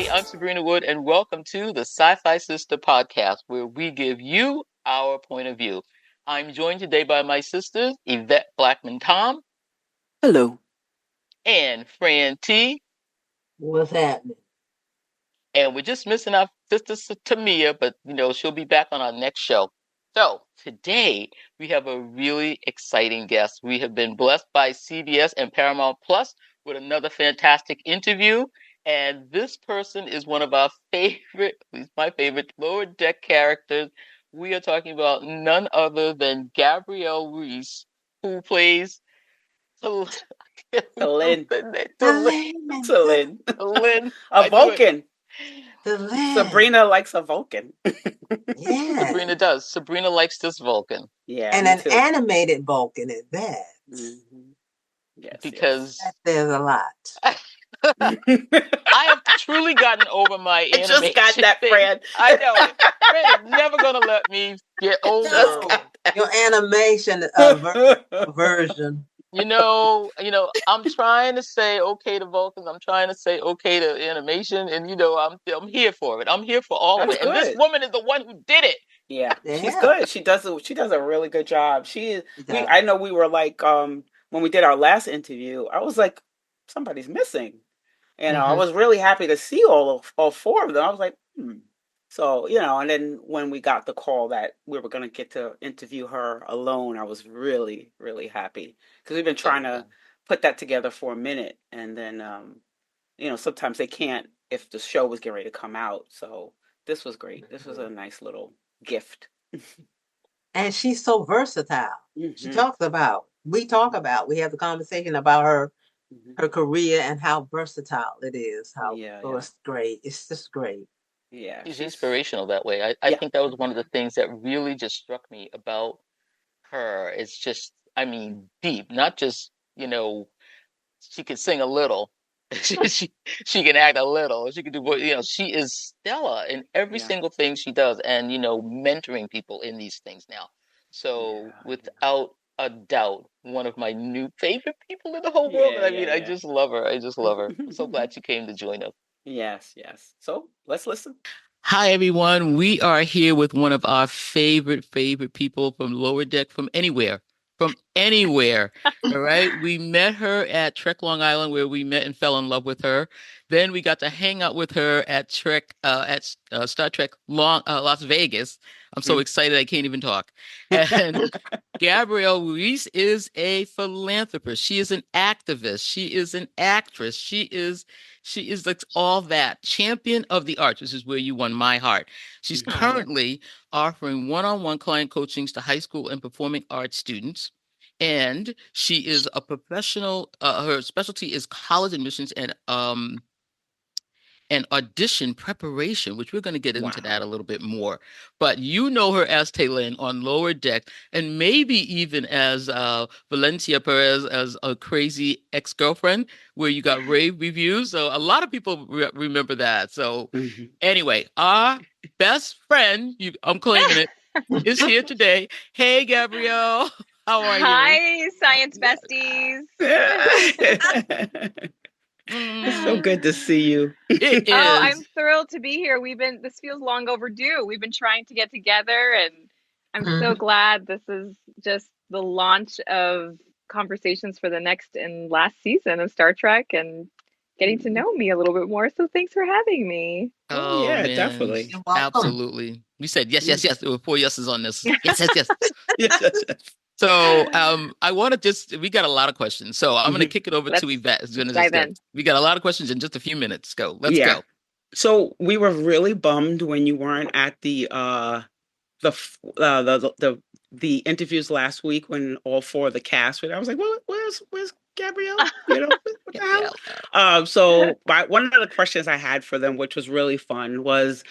I'm Sabrina Wood, and welcome to the Sci-Fi Sister podcast, where we give you our point of view. I'm joined today by my sisters, Yvette Blackman-Tom. Hello. And Fran T. What's happening? And we're just missing our sister Tamia, but she'll be back on our next show. So today we have a really exciting guest. We have been blessed by CBS and Paramount Plus with another fantastic interview. And this person is one of our favorite, at least my favorite, Lower Deck characters. We are talking about none other than Gabrielle Ruiz, who plays Lynn. A Vulcan. Sabrina likes a Vulcan. Yeah. Sabrina does. Sabrina likes this Vulcan. Yeah. And an animated Vulcan at that. Mm-hmm. Yes. Because there's a lot. I have truly gotten over my animation. I just got that, thing. Fran. I know. Fran is never going to let me get over your animation version. I'm trying to say okay to Vulcans. I'm trying to say okay to animation, and I'm here for it. I'm here for all of it. And this woman is the one who did it. Yeah, she's good. She does a really good job. She is. I know we were like when we did our last interview, I was like, somebody's missing. And I was really happy to see all four of them. I was like, So, and then when we got the call that we were going to get to interview her alone, I was really, really happy. Because we've been trying to put that together for a minute. And then, sometimes they can't if the show was getting ready to come out. So this was great. This was a nice little gift. And she's so versatile. Mm-hmm. We have the conversation about her career and how versatile it is. It's great. It's just great. Yeah, she's inspirational that way. I think that was one of the things that really just struck me about her. It's just, deep. Not just, she can sing a little. she can act a little. She can do, she is stellar in every single thing she does, and mentoring people in these things now. So without a doubt, one of my new favorite people in the whole world. I just love her. I'm so glad she came to join us. Yes. So let's listen. Hi, everyone. We are here with one of our favorite people from Lower Deck, from anywhere. All right. We met her at Trek Long Island, where we met and fell in love with her. Then we got to hang out with her at Star Trek Las Vegas. I'm so excited I can't even talk. And Gabrielle Ruiz is a philanthropist. She is an activist. She is an actress. She is like all that. Champion of the arts, which is where you won my heart. She's currently offering one-on-one client coachings to high school and performing arts students. And she is a professional. Her specialty is college admissions and audition preparation, which we're going to get into that a little bit more. But you know her as Taylin on Lower Deck, and maybe even as Valencia Perez as a crazy ex-girlfriend, where you got rave reviews. So a lot of people remember that. So anyway, our best friend, I'm claiming it, is here today. Hey, Gabrielle. How are you? Hi, science besties. It's so good to see you. It is. Oh, I'm thrilled to be here. This feels long overdue. We've been trying to get together, and I'm so glad this is just the launch of conversations for the next and last season of Star Trek and getting to know me a little bit more. So thanks for having me. Oh yeah, man. Definitely. Absolutely. We said yes. There were 4 yeses on this. Yes. Yes. So I want to we got a lot of questions. So I'm going to kick it over to Yvette. We got a lot of questions in just a few minutes. Let's go. So we were really bummed when you weren't at the interviews last week when all 4 of the cast were. I was like, well, where's Gabrielle? You know, what the hell? So one of the questions I had for them, which was really fun, was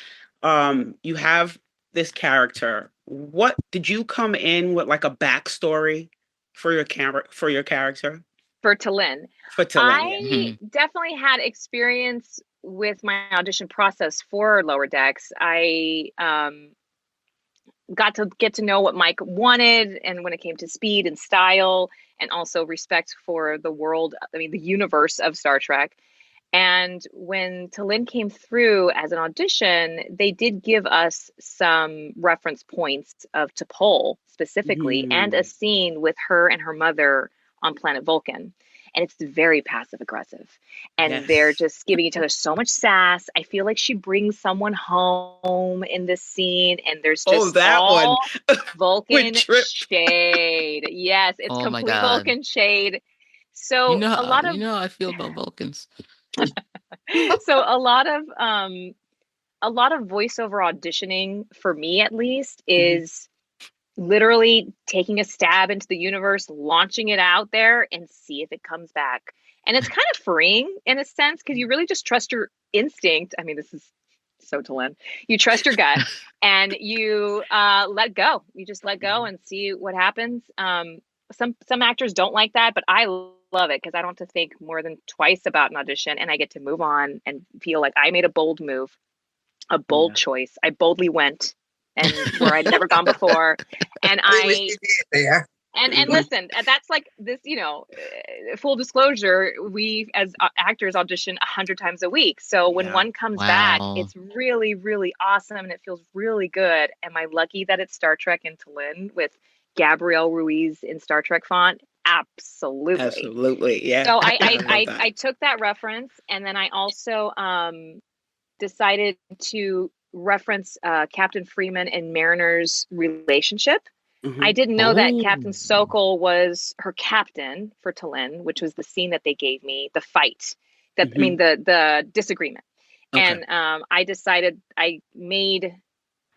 you have this character. What did you come in with like a backstory for your character? For Talin. For Talin, I definitely had experience with my audition process for Lower Decks. I got to get to know what Mike wanted, and when it came to speed and style, and also respect for the world, I mean, the universe of Star Trek. And when Talin came through as an audition, they did give us some reference points of T'Pol specifically, and a scene with her and her mother on planet Vulcan. And it's very passive aggressive. And they're just giving each other so much sass. I feel like she brings someone home in this scene, and there's just all Vulcan shade. Yes, it's complete Vulcan shade. So a lot of how I feel about Vulcans. So a lot of voiceover auditioning, for me at least, is literally taking a stab into the universe, launching it out there, and see if it comes back. And it's kind of freeing in a sense, because you really just trust your instinct. I mean, this is so Talin. You trust your gut and you let go. You just let go and see what happens. Some actors don't like that, but I love it because I don't have to think more than twice about an audition, and I get to move on and feel like I made a bold move, a bold choice. I boldly went and where I'd never gone before. And and listen, that's like this, full disclosure, we as actors audition 100 times a week. So when one comes back, it's really, really awesome. And it feels really good. Am I lucky that it's Star Trek and Talin with Gabrielle Ruiz in Star Trek font? Absolutely. Yeah. So I took that reference, and then I also decided to reference Captain Freeman and Mariner's relationship. I didn't know that Captain Sokol was her captain for Talin, which was the scene that they gave me, the fight, I mean, the disagreement. Okay. And I made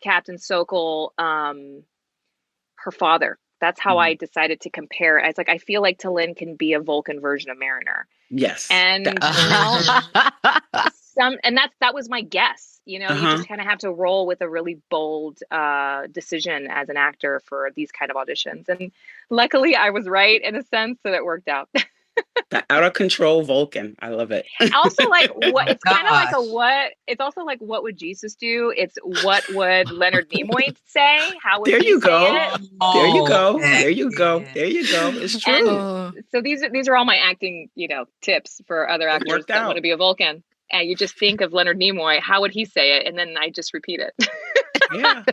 Captain Sokol her father. That's how I decided to compare. It's like, I feel like Talin can be a Vulcan version of Mariner. Yes. And that was my guess. You just kind of have to roll with a really bold decision as an actor for these kind of auditions. And luckily I was right in a sense, that it worked out. The out of control Vulcan. I love it. Also, like, what it's kind of like it's also like, what would Jesus do? It's what would Leonard Nimoy say? How would he say it? There you go. There you go. There you go. It's true. And so these are all my acting, tips for other actors that want to be a Vulcan. And you just think of Leonard Nimoy, how would he say it? And then I just repeat it. Yeah,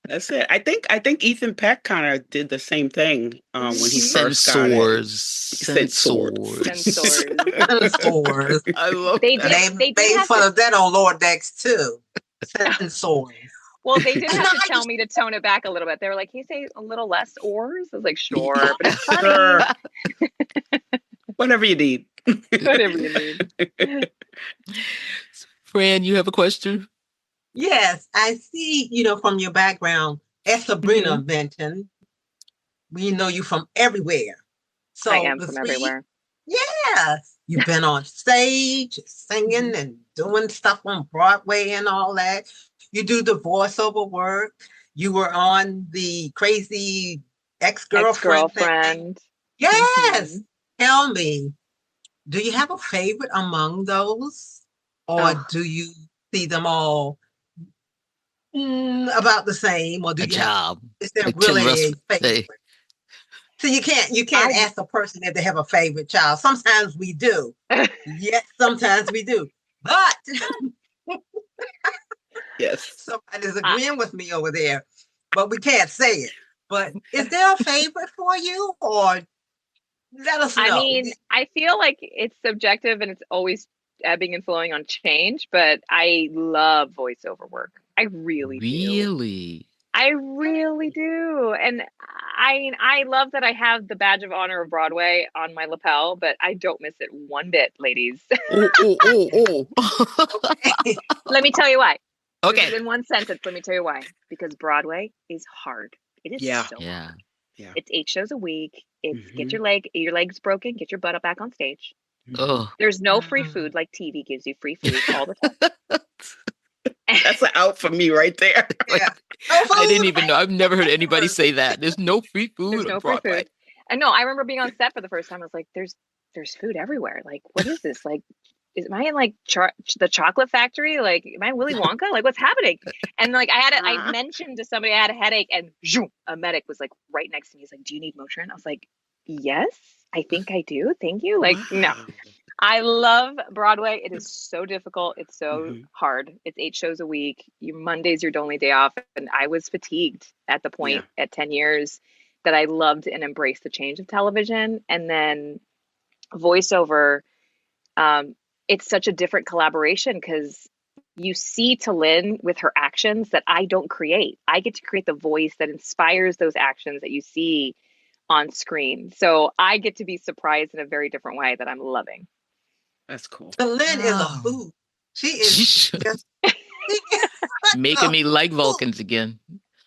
that's it. I think Ethan Peck kind of did the same thing when he first got it. Censors. I love they made fun of that on Lower Decks too. Censors. Well, they did have to tell me to tone it back a little bit. They were like, "Can you say a little less oars?" I was like, "Sure," but it's funny. Whatever you need. Whatever you need. Fran, you have a question? Yes, I see, from your background, as Sabrina mentioned, we know you from everywhere. So I am from everywhere. Yes. You've been on stage, singing and doing stuff on Broadway and all that. You do the voiceover work. You were on the Crazy Ex-Girlfriend. Yes. Tell me, do you have a favorite among those? Or do you see them all about the same? Or is there really a favorite? So you can't ask a person if they have a favorite child. Sometimes we do. Yes, sometimes we do. But yes, somebody's agreeing with me over there, but we can't say it. But is there a favorite for you, or let us know? I mean, I feel like it's subjective and it's always ebbing and flowing on change, but I love voiceover work. I really do. I really do. And I love that I have the badge of honor of Broadway on my lapel, but I don't miss it one bit, ladies. Let me tell you why. Okay. In one sentence, let me tell you why. Because Broadway is hard. It is so hard. It's 8 shows a week. It's get your legs broken, get your butt up back on stage. Oh, There's no free food, like TV gives you free food all the time. That's an out for me right there. Yeah. I didn't even know. I've never heard anybody say that. There's no free food There's on no free Broadway. food. And no, I remember being on set for the first time. I was like, there's food everywhere. Like, what is this? Like, am I in like the chocolate factory? Like, am I Willy Wonka? Like, what's happening? And like, I mentioned to somebody I had a headache, and a medic was like right next to me. He's like, do you need Motrin? I was like, yes, I think I do. Thank you. Like, no. I love Broadway. It is so difficult. It's so hard. It's 8 shows a week. Monday's your only day off. And I was fatigued at the point at 10 years that I loved and embraced the change of television. And then voiceover, it's such a different collaboration because you see Talyn with her actions that I don't create. I get to create the voice that inspires those actions that you see on screen. So I get to be surprised in a very different way that I'm loving. That's cool. Talyn is a food. She is making me like Vulcans again.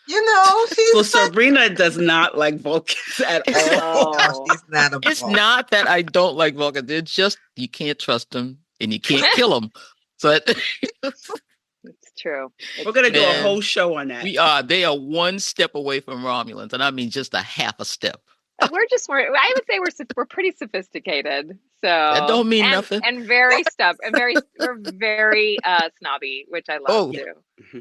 You know, so Sabrina does not like Vulcans at all. No, she's not a It's Vulcan. not that I don't like Vulcans. It's just you can't trust them and you can't kill them. So it's true. We're gonna do a whole show on that. We are. They are one step away from Romulans, and I mean just a half a step. We're just more. I would say we're pretty sophisticated. So that don't mean nothing. And very we're very snobby, which I love too.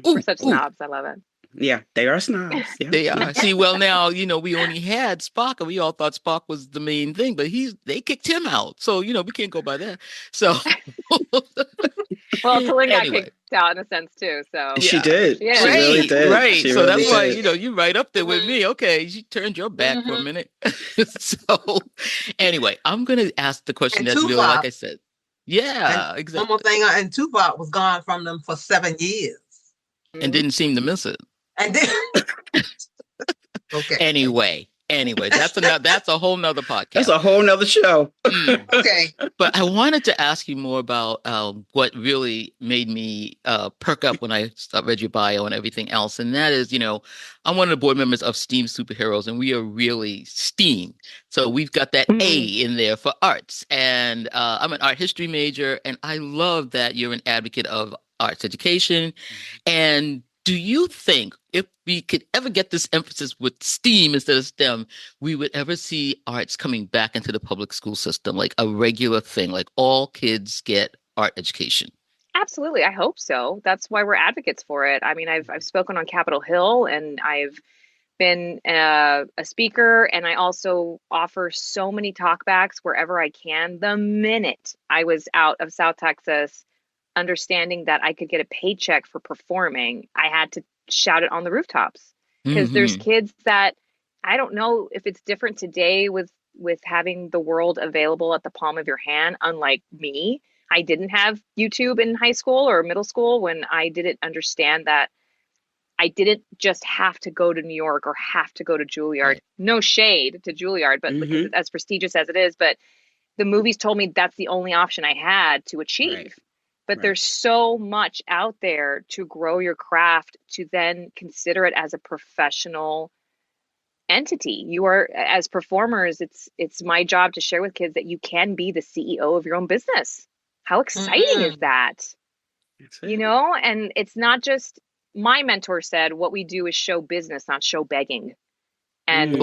We're such snobs. I love it. Yeah, they are snobs. Yeah. They are. See, well, now, we only had Spock, and we all thought Spock was the main thing, but they kicked him out. So, we can't go by that. So. Well, Talyn got kicked out in a sense, too. So she did. Yeah. She really did. Right. She so really that's why, did. you're right up there with me. Okay. She turned your back for a minute. So, anyway, I'm going to ask the question that's really, like I said. Yeah, exactly. One more thing, and Tupac was gone from them for 7 years. And didn't seem to miss it. And then, okay. Anyway, that's a whole nother podcast. That's a whole nother show. Okay. But I wanted to ask you more about what really made me perk up when I read your bio and everything else. And that is, I'm one of the board members of STEAM Superheroes, and we are really STEAM. So we've got that A in there for arts. And I'm an art history major, and I love that you're an advocate of arts education. And do you think if we could ever get this emphasis with STEAM instead of STEM, we would ever see arts coming back into the public school system, like a regular thing, like all kids get art education? Absolutely. I hope so. That's why we're advocates for it. I mean, I've spoken on Capitol Hill, and I've been a speaker, and I also offer so many talkbacks wherever I can. The minute I was out of South Texas, understanding that I could get a paycheck for performing, I had to shout it on the rooftops, because there's kids that, I don't know if it's different today with having the world available at the palm of your hand. Unlike me, I didn't have YouTube in high school or middle school when I didn't understand that I didn't just have to go to New York or have to go to Juilliard. Right. No shade to Juilliard, but because it's as prestigious as it is, but the movies told me that's the only option I had to achieve. Right. But there's so much out there to grow your craft, to then consider it as a professional entity. You are, as performers, it's my job to share with kids that you can be the CEO of your own business. How exciting is that? And it's not just, my mentor said, what we do is show business, not show begging. And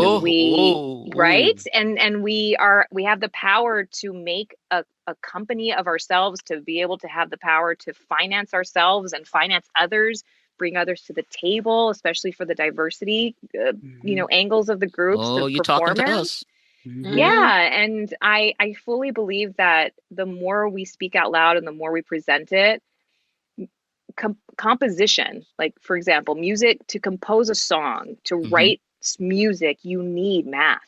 right. And we have the power to make a company of ourselves, to be able to have the power to finance ourselves and finance others, bring others to the table, especially for the diversity, angles of the groups. Oh, you're talking to us. Yeah. And I fully believe that the more we speak out loud and the more we present it, composition, like, for example, music, to compose a song, to write music, you need math.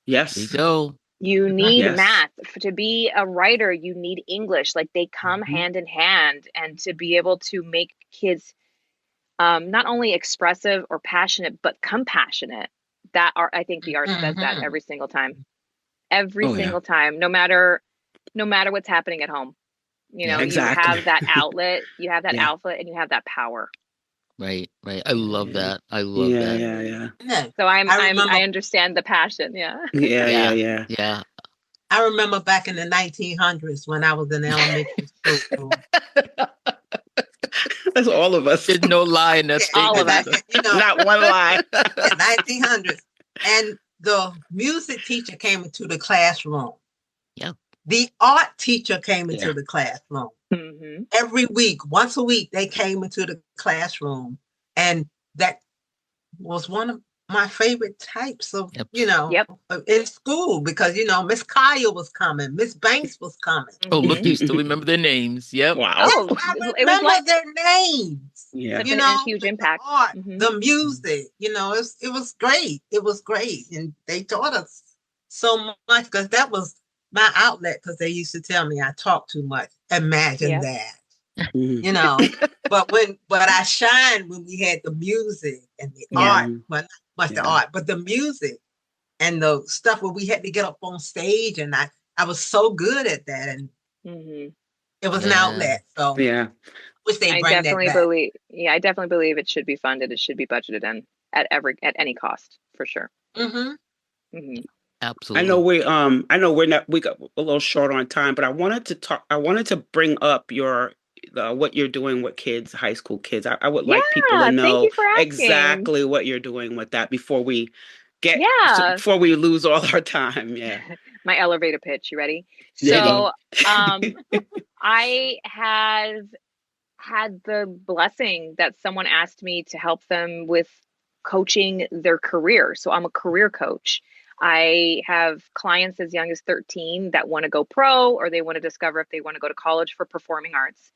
Yes. There you go. You need math. To be a writer, you need English. Like, they come hand in hand. And to be able to make kids not only expressive or passionate, but compassionate. I think the arts does that every single time. Every single time, no matter what's happening at home. You have that outlet, you have that outlet, and you have that power. Right. I love Yeah. that. I love that. Yeah. So I I understand the passion. Yeah. Yeah. I remember back in the 1900s when I was in elementary school. That's all of us. There's no lie in that All of statement. us. Not one lie. 1900s. And the music teacher came into the classroom. Yeah. The art teacher came into the classroom. Mm-hmm. Every week, once a week, they came into the classroom. And that was one of my favorite types of, in school, because, Miss Kaya was coming, Miss Banks was coming. Oh, look, you still remember their names. Yep. Wow. Oh, I remember their names. Yeah. Such a huge impact. The art, the music, it was great. It was great. And they taught us so much, because that was my outlet, because they used to tell me I talk too much. Imagine that. But I shined when we had the music and the art, well, not much the art, but the music and the stuff where we had to get up on stage, and I was so good at that, and it was an outlet. So wish they bring that back. I definitely believe it should be funded. It should be budgeted in at any cost, for sure. Absolutely. I know we got a little short on time, but I wanted to bring up what you're doing with kids, high school kids. I would like people to know exactly what you're doing with that before we lose all our time. Yeah. My elevator pitch. You ready? So, I have had the blessing that someone asked me to help them with coaching their career. So I'm a career coach. I have clients as young as 13 that want to go pro, or they want to discover if they want to go to college for performing arts.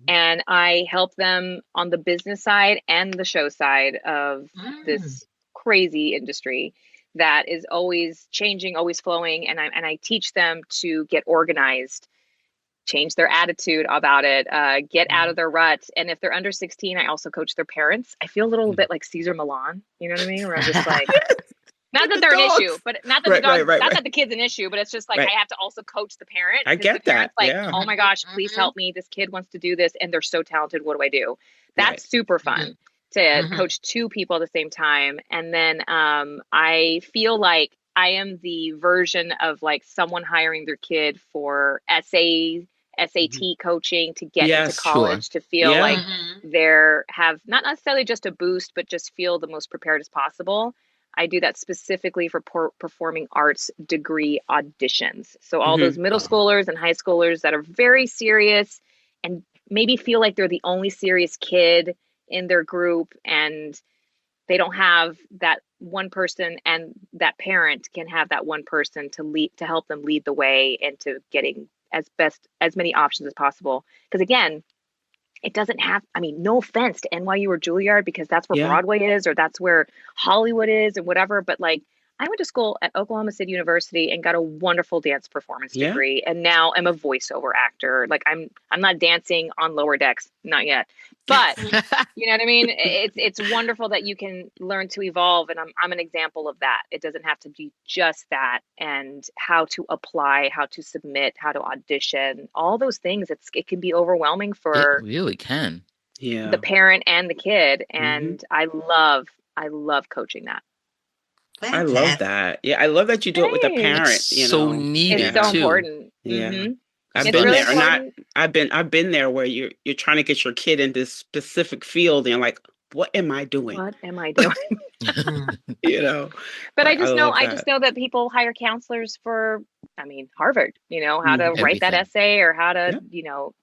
And I help them on the business side and the show side of this crazy industry that is always changing, always flowing. And I teach them to get organized, change their attitude about it, get out of their rut. And if they're under 16, I also coach their parents. I feel a little bit like Caesar Milan, you know what I mean? Where I'm just like, not that they're an issue, but not that the dog, not that the kid's an issue, but it's just like I have to also coach the parent. I get that. Like, oh my gosh, please help me. This kid wants to do this, and they're so talented. What do I do? That's super fun to coach two people at the same time. And then I feel like I am the version of like someone hiring their kid for SAT coaching to get into college, to feel like they're have not necessarily just a boost, but just feel the most prepared as possible. I do that specifically for performing arts degree auditions. So all those middle schoolers and high schoolers that are very serious and maybe feel like they're the only serious kid in their group, and they don't have that one person, and that parent can have that one person to help them lead the way into getting as many options as possible. Because again, it doesn't have, no offense to NYU or Juilliard, because that's where Broadway is, or that's where Hollywood is, and whatever. But like, I went to school at Oklahoma City University and got a wonderful dance performance degree. And now I'm a voiceover actor. Like I'm not dancing on lower decks, not yet, but you know what I mean? It's wonderful that you can learn to evolve. And I'm an example of that. It doesn't have to be just that, and how to apply, how to submit, how to audition, all those things. It can be overwhelming for it really can. The parent and the kid. And I love coaching that. I love that. Yeah, I love that you do it with a parent. It's so needed. It's so important. Yeah. I've been there, and I've been there where you're trying to get your kid in this specific field, and you're like, what am I doing? What am I doing? But I just know that people hire counselors for, Harvard, how to write that essay, or how to,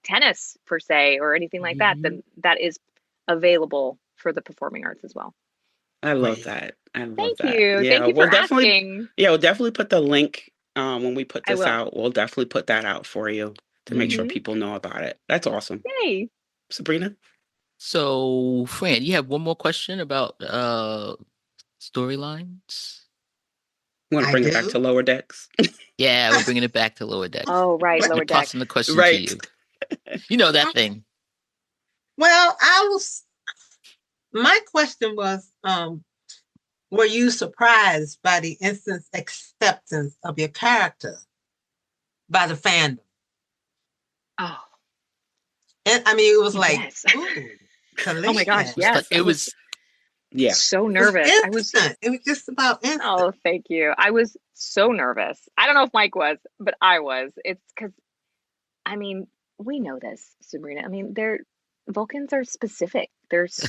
tennis per se, or anything like that. Then that is available for the performing arts as well. I love that. Thank you. Yeah, thank you for asking. Yeah, we'll definitely put the link when we put this out. We'll definitely put that out for you to make sure people know about it. That's awesome. Yay. Sabrina? So, Fran, you have one more question about storylines? You want to bring it back to Lower Decks? Yeah, we're bringing it back to Lower Decks. Oh, right, Lower Decks. Tossing the question to you. You know that thing. Well, my question was, were you surprised by the instant acceptance of your character by the fandom? Oh. And it was like, ooh. Oh my gosh, yes. It was so nervous. It was instant. It was just about instant. Oh, thank you. I was so nervous. I don't know if Mike was, but I was. It's because, I mean, we know this, Sabrina. I mean, Vulcans are specific. They're so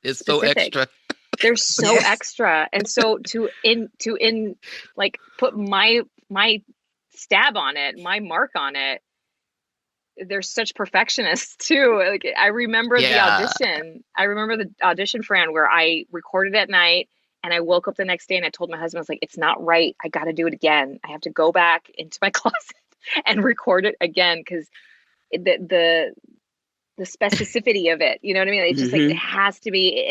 it's specific. so extra. They're so extra. And so to like put my stab on it, my mark on it, they're such perfectionists too. Like I remember the audition. I remember the audition, Fran, where I recorded at night and I woke up the next day and I told my husband, I was like, it's not right. I got to do it again. I have to go back into my closet and record it again because the specificity of it, you know what I mean? It's just like it has to be.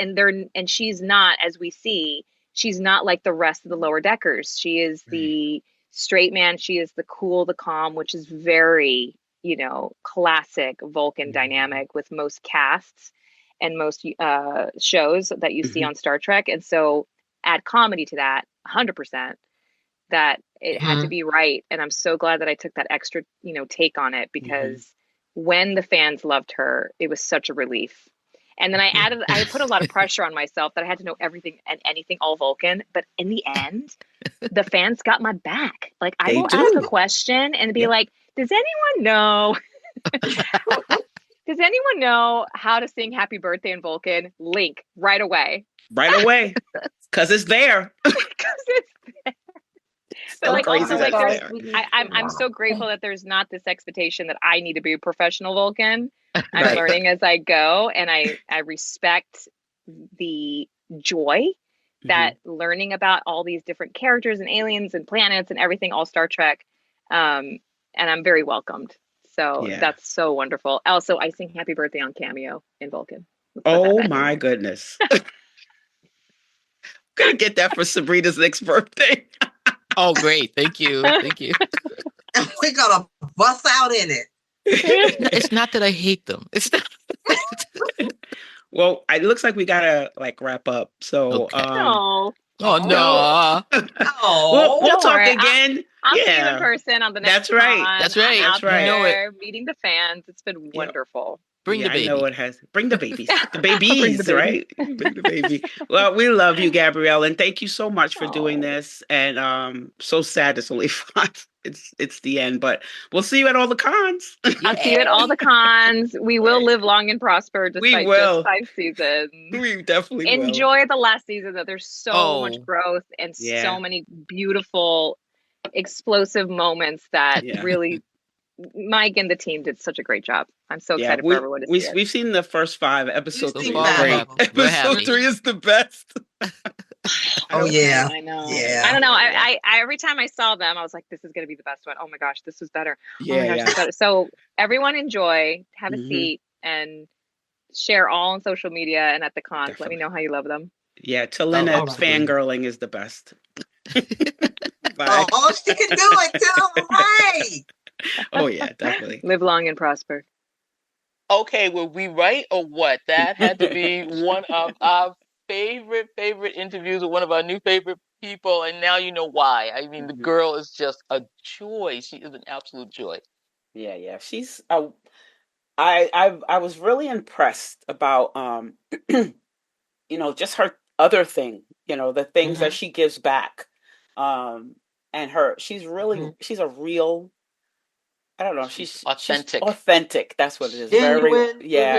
And she's not, as we see, she's not like the rest of the lower deckers. She is the straight man. She is the cool, the calm, which is very, classic Vulcan dynamic with most casts and most shows that you see on Star Trek. And so add comedy to that 100%, that it had to be right. And I'm so glad that I took that extra, take on it, because when the fans loved her, it was such a relief. And then I put a lot of pressure on myself that I had to know everything and anything all Vulcan. But in the end, the fans got my back. Like I will ask a question and be like, does anyone know? Does anyone know how to sing Happy Birthday in Vulcan? Link right away. Right away. Because it's there. But like also like I'm so grateful that there's not this expectation that I need to be a professional Vulcan. I'm learning as I go, and I respect the joy that learning about all these different characters and aliens and planets and everything, all Star Trek, and I'm very welcomed. So that's so wonderful. Also, I sing Happy Birthday on Cameo in Vulcan. Oh my goodness. Gonna get that for Sabrina's next birthday. Oh, great. Thank you. Thank you. We're going to bust out in it. It's not that I hate them. It's not. Well, it looks like we got to wrap up. So, okay. Oh, no. We'll talk again. I'll see you in person on the next That's right. con. That's right. Out That's right. there, meeting the fans. It's been wonderful. Bring the baby. I know it has. Bring the babies. The babies, right? Bring the baby. Well, we love you, Gabrielle, and thank you so much for doing this. And so sad it's only 5. It's the end, but we'll see you at all the cons. I'll see you at all the cons. We will live long and prosper despite just 5 seasons. We definitely enjoy the last season. That there's so much growth and so many beautiful, explosive moments that really Mike and the team did such a great job. I'm so excited for everyone to see it. We've seen the first 5 episodes. Episode 3 is the best. Oh yeah, I know. Yeah, I don't know. I every time I saw them, I was like, "This is going to be the best one." Oh my gosh, this was better. Oh my gosh, this was better. So everyone enjoy, have a seat, and share all on social media and at the cons. Definitely. Let me know how you love them. Yeah, Talina fangirling is the best. Oh, she can do it too, right? Oh yeah, definitely. Live long and prosper. Okay, were we right or what? That had to be one of our favorite interviews with one of our new favorite people, and now you know why. I mean, the girl is just a joy. She is an absolute joy. Yeah. She's I was really impressed about just her other thing, the things that she gives back. And she's really she's a real, I don't know. She's authentic. She's authentic. That's what it is. Genuine. Yeah.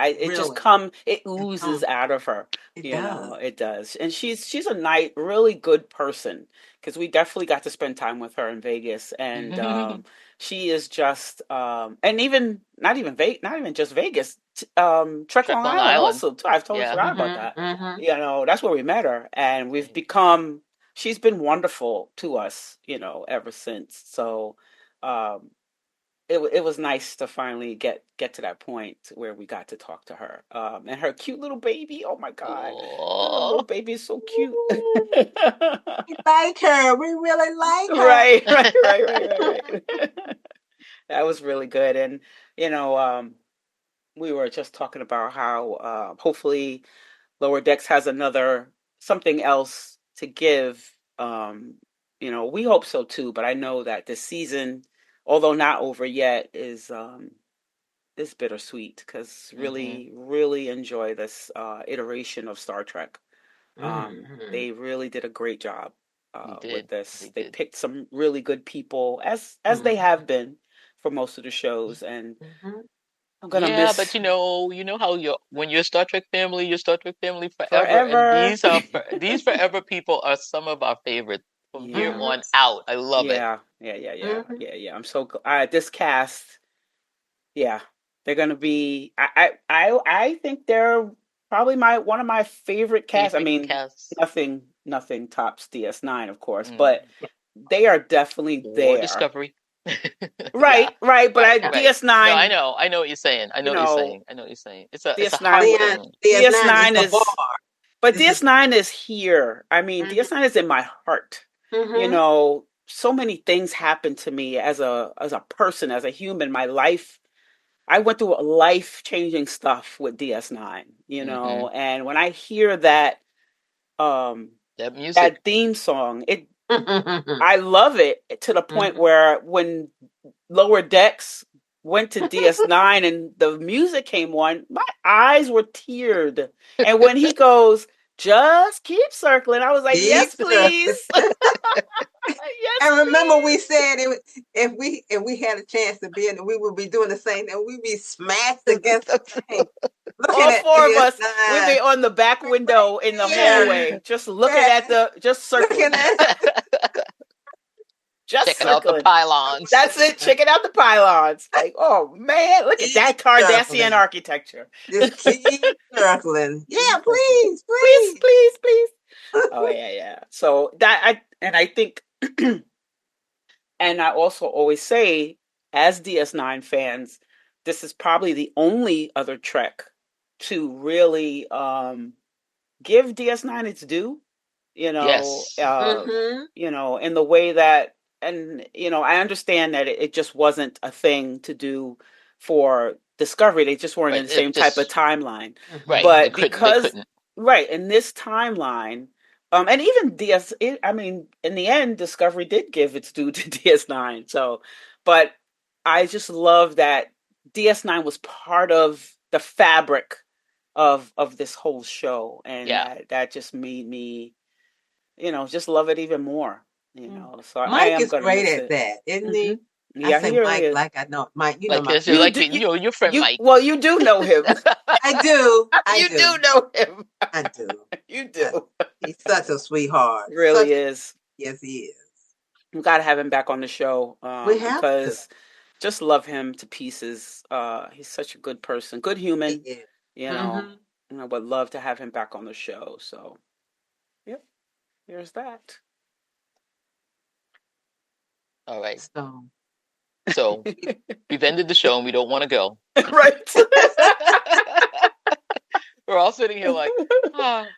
It oozes out of her. It does. And she's a really good person, because we definitely got to spend time with her in Vegas, and she is just and even not even just Vegas. Trek Long Island also too. I've totally forgot about that. That's where we met her, and we've become. She's been wonderful to us, ever since. So. It was nice to finally get to that point where we got to talk to her. And her cute little baby. Oh my God. Her little baby is so cute. We like her. We really like her. Right. That was really good. And, we were just talking about how hopefully Lower Decks has something else to give. We hope so too, but I know that this season, although not over yet, is is bittersweet because really enjoy this iteration of Star Trek. They really did a great job with this. They picked some really good people, as they have been for most of the shows, and I'm gonna miss. But you know how when you're Star Trek family, you're Star Trek family forever, and Forever. these forever people are some of our favorites from here on out. I love it. Yeah. I'm so this cast. Yeah, they're gonna be. I think they're probably one of my favorite casts. I mean, nothing tops DS9, of course, but they are definitely there. Or Discovery. Right. But DS9. No, I know what you're saying. I know what you're saying. It's a DS9 is, but DS9 is here. I mean, DS9 is in my heart. You know, so many things happened to me as a person, as a human. My life, I went through life-changing stuff with DS9, you know, and when I hear that music, that theme song, I love it to the point where when Lower Decks went to DS9 and the music came on, my eyes were teared. And when he goes, "Just keep circling," I was like, "Yes, please." Yes, and remember, we said if we had a chance to be in it, we would be doing the same, and we'd be smashed against the thing. All four of us, we'd be on the back window in the hallway, just looking at just circling. Just checking out the pylons. That's it, checking out the pylons. Like, oh man, look at that Cardassian architecture. Just keep circling. Yeah, please. Oh yeah. So I think, and I also always say, as DS9 fans, this is probably the only other Trek to really give DS9 its due. You know, you know, in the way that. And, you know, I understand that it just wasn't a thing to do for Discovery. They just weren't in the same type of timeline. Right. But because, in this timeline, and even I mean, in the end, Discovery did give its due to DS9. So, but I just love that DS9 was part of the fabric of this whole show. And that just made me, you know, just love it even more. You know, so Mike is great at that, isn't he? Yeah, I say Mike is. Like I know Mike. You know Mike. Your friend Mike. Well, you do know him. I do. You do know him. I do. You do. He's such a sweetheart. Really is. Yes, he is. We got to have him back on the show. We have because just love him to pieces. He's such a good person, good human. You know, and I would love to have him back on the show. So, yep, here's that. All right. So we've ended the show and we don't want to go. Right. We're all sitting here like, I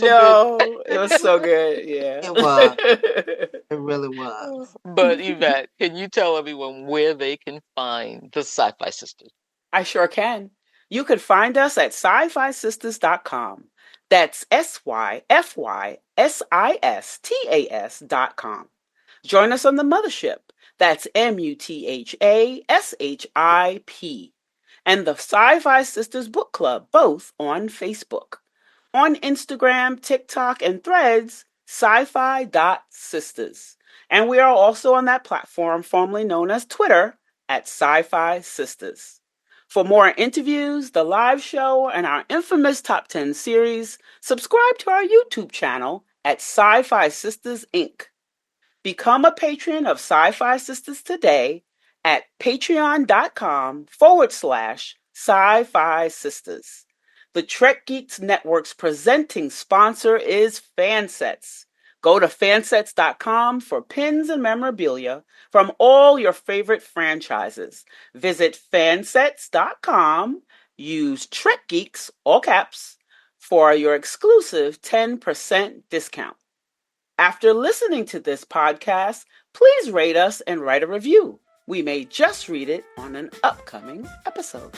know. It was so good. Yeah. It was. It really was. But Yvette, can you tell everyone where they can find the Sci-Fi Sisters? I sure can. You can find us at sci-fisistas.com. That's SYFYSISTAS.com. Join us on the mothership. That's MUTHASHIP. And the Sci-Fi Sisters Book Club, both on Facebook. On Instagram, TikTok, and Threads, sci-fi.sisters. And we are also on that platform formerly known as Twitter at Sci-Fi Sisters. For more interviews, the live show, and our infamous Top 10 series, subscribe to our YouTube channel at Sci-Fi Sisters Inc. Become a patron of Sci-Fi Sisters today at patreon.com/Sci-Fi Sisters. The Trek Geeks Network's presenting sponsor is Fansets. Go to fansets.com for pins and memorabilia from all your favorite franchises. Visit fansets.com, use Trek Geeks, all caps, for your exclusive 10% discount. After listening to this podcast, please rate us and write a review. We may just read it on an upcoming episode.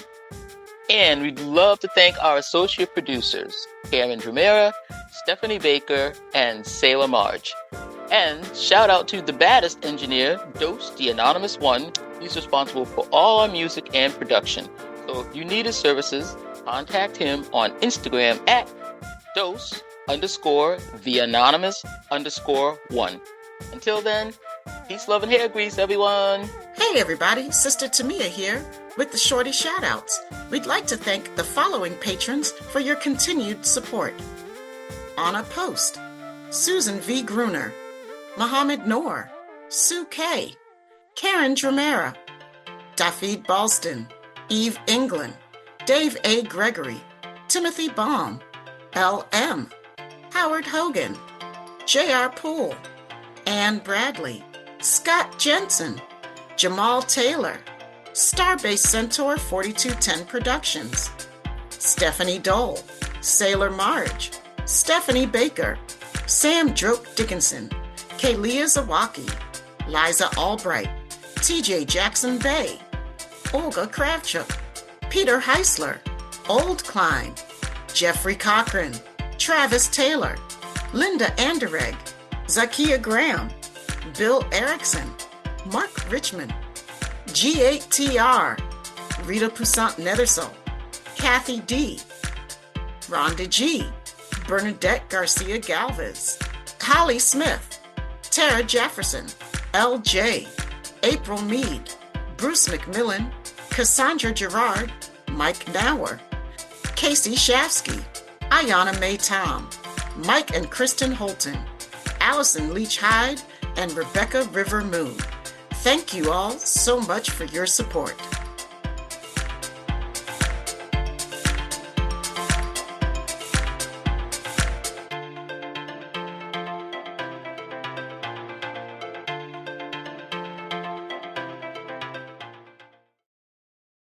And we'd love to thank our associate producers, Dramera, Stephanie Baker, and Sailor Marj. And shout out to the baddest engineer, Dose, the Anonymous One. He's responsible for all our music and production. So if you need his services, contact him on Instagram at dose_theanonymous_1. Until then, peace, love, and hair grease, everyone. Hey everybody, Sister Tamia here with the Shorty Shoutouts. We'd like to thank the following patrons for your continued support. Anna Post, Susan V. Gruner, Mohammed Noor, Sue K., Karen Dramera, Dafid Balston, Eve England, Dave A. Gregory, Timothy Baum, L.M., Howard Hogan, J.R. Poole, Ann Bradley, Scott Jensen, Jamal Taylor, Starbase Centaur 4210 Productions, Stephanie Dole, Sailor Marj, Stephanie Baker, Sam Droke Dickinson, Kalia Zawaki, Liza Albright, TJ Jackson Bay, Olga Kravchuk, Peter Heisler, Old Klein, Jeffrey Cochran, Travis Taylor, Linda Anderegg, Zakia Graham, Bill Erickson, Mark Richmond, G8TR, Rita Poussant Nethersol, Kathy D, Rhonda G, Bernadette Garcia Galvez, Holly Smith, Tara Jefferson, LJ, April Mead, Bruce McMillan, Cassandra Gerard, Mike Nauer, Casey Shafsky, Ayana Mae Tom, Mike and Kristen Holton, Allison Leach Hyde, and Rebecca River Moon. Thank you all so much for your support.